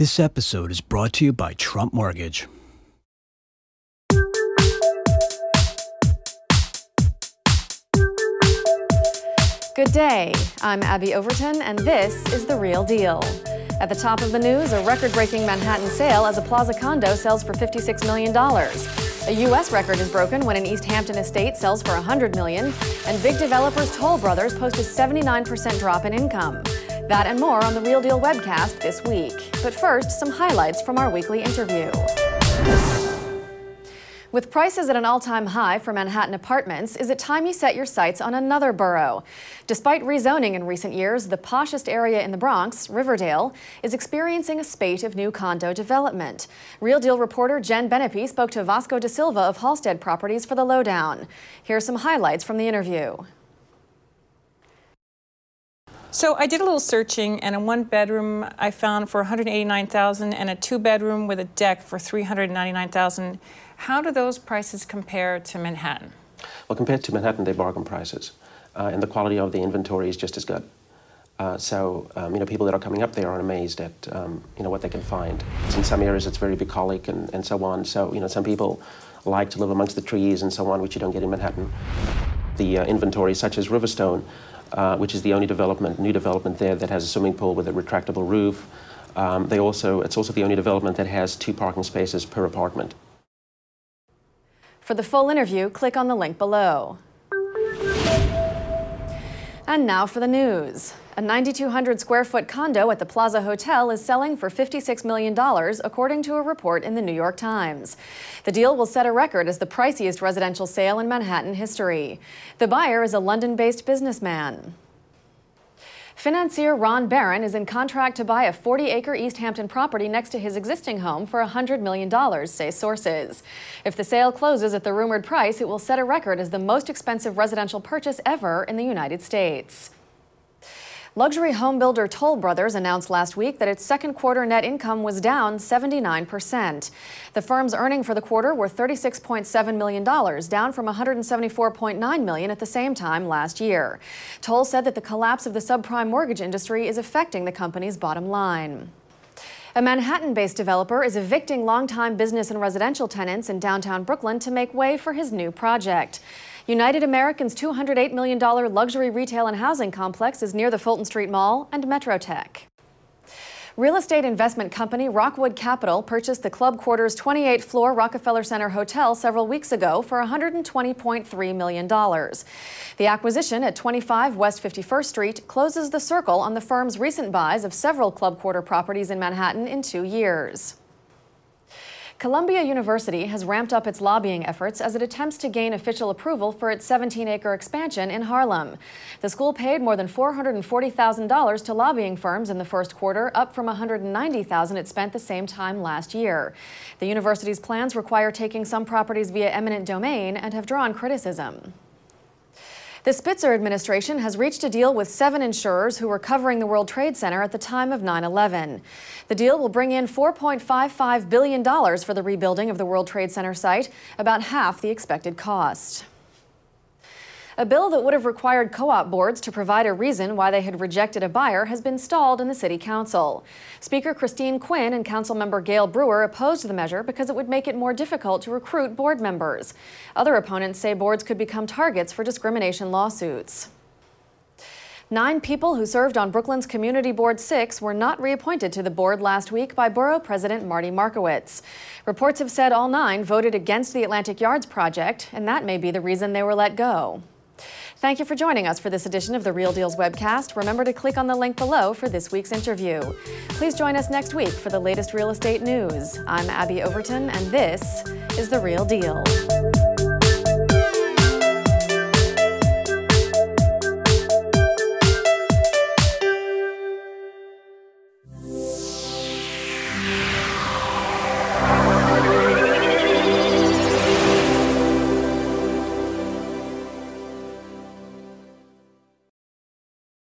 This episode is brought to you by Trump Mortgage. Good day. I'm Abby Overton, and this is The Real Deal. At the top of the news, a record-breaking Manhattan sale as a Plaza condo sells for $56 million. A U.S. record is broken when an East Hampton estate sells for $100 million, and big developers Toll Brothers post a 79% drop in income. That and more on The Real Deal webcast this week. But first, some highlights from our weekly interview. With prices at an all-time high for Manhattan apartments, is it time you set your sights on another borough? Despite rezoning in recent years, the poshest area in the Bronx, Riverdale, is experiencing a spate of new condo development. Real Deal reporter Jen Benepe spoke to Vasco da Silva of Halstead Properties for the lowdown. Here are some highlights from the interview. So I did a little searching, and a one-bedroom I found for $189,000 and a two-bedroom with a deck for $399,000. How do those prices compare to Manhattan? Well, compared to Manhattan, they're bargain prices, and the quality of the inventory is just as good. People that are coming up there are amazed at what they can find. In some areas, it's very bucolic and so on. So some people like to live amongst the trees and so on, which you don't get in Manhattan. The inventory, such as Riverstone, which is the only new development there that has a swimming pool with a retractable roof. It's also the only development that has 2 parking spaces per apartment. For the full interview, click on the link below. And now for the news. A 9,200 square foot condo at the Plaza Hotel is selling for $56 million, according to a report in the New York Times. The deal will set a record as the priciest residential sale in Manhattan history. The buyer is a London-based businessman. Financier Ron Barron is in contract to buy a 40-acre East Hampton property next to his existing home for $100 million, say sources. If the sale closes at the rumored price, it will set a record as the most expensive residential purchase ever in the United States. Luxury home builder Toll Brothers announced last week that its second quarter net income was down 79%. The firm's earnings for the quarter were $36.7 million, down from $174.9 million at the same time last year. Toll said that the collapse of the subprime mortgage industry is affecting the company's bottom line. A Manhattan-based developer is evicting longtime business and residential tenants in downtown Brooklyn to make way for his new project. United American's $208 million luxury retail and housing complex is near the Fulton Street Mall and Metrotech. Real estate investment company Rockwood Capital purchased the Club Quarters 28th-floor Rockefeller Center Hotel several weeks ago for $120.3 million. The acquisition at 25 West 51st Street closes the circle on the firm's recent buys of several Club Quarter properties in Manhattan in 2 years. Columbia University has ramped up its lobbying efforts as it attempts to gain official approval for its 17-acre expansion in Harlem. The school paid more than $440,000 to lobbying firms in the first quarter, up from $190,000 it spent the same time last year. The university's plans require taking some properties via eminent domain and have drawn criticism. The Spitzer administration has reached a deal with 7 insurers who were covering the World Trade Center at the time of 9/11. The deal will bring in $4.55 billion for the rebuilding of the World Trade Center site, about half the expected cost. A bill that would have required co-op boards to provide a reason why they had rejected a buyer has been stalled in the City Council. Speaker Christine Quinn and Councilmember Gail Brewer opposed the measure because it would make it more difficult to recruit board members. Other opponents say boards could become targets for discrimination lawsuits. 9 people who served on Brooklyn's Community Board 6 were not reappointed to the board last week by Borough President Marty Markowitz. Reports have said all 9 voted against the Atlantic Yards project, and that may be the reason they were let go. Thank you for joining us for this edition of The Real Deal's webcast. Remember to click on the link below for this week's interview. Please join us next week for the latest real estate news. I'm Abby Overton, and this is The Real Deal.